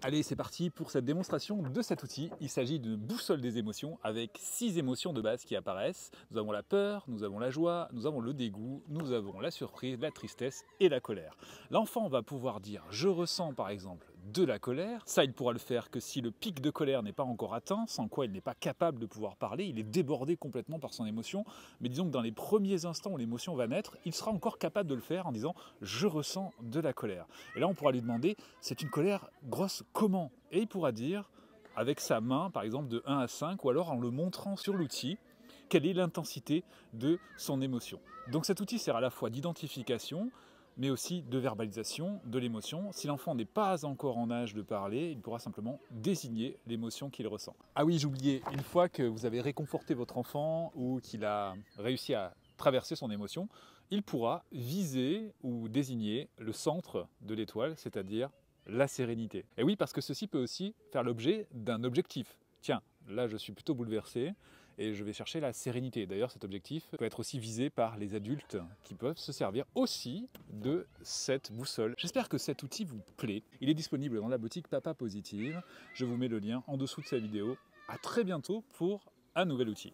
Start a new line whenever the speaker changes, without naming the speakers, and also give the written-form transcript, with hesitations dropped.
Allez, c'est parti pour cette démonstration de cet outil. Il s'agit d'une boussole des émotions avec 6 émotions de base qui apparaissent. Nous avons la peur, nous avons la joie, nous avons le dégoût, nous avons la surprise, la tristesse et la colère. L'enfant va pouvoir dire « je ressens » par exemple de la colère. Ça, il pourra le faire que si le pic de colère n'est pas encore atteint, sans quoi il n'est pas capable de pouvoir parler, il est débordé complètement par son émotion. Mais disons que dans les premiers instants où l'émotion va naître, il sera encore capable de le faire en disant « je ressens de la colère ». Et là, on pourra lui demander « c'est une colère grosse comment ?» Et il pourra dire, avec sa main, par exemple, de 1 à 5, ou alors en le montrant sur l'outil, quelle est l'intensité de son émotion. Donc cet outil sert à la fois d'identification, mais aussi de verbalisation de l'émotion. Si l'enfant n'est pas encore en âge de parler, il pourra simplement désigner l'émotion qu'il ressent. Ah oui, j'oubliais, une fois que vous avez réconforté votre enfant ou qu'il a réussi à traverser son émotion, il pourra viser ou désigner le centre de l'étoile, c'est-à-dire la sérénité. Et oui, parce que ceci peut aussi faire l'objet d'un objectif. Tiens, là je suis plutôt bouleversé et je vais chercher la sérénité. D'ailleurs, cet objectif peut être aussi visé par les adultes qui peuvent se servir aussi de cette boussole. J'espère que cet outil vous plaît. Il est disponible dans la boutique Papa Positive. Je vous mets le lien en dessous de cette vidéo. À très bientôt pour un nouvel outil.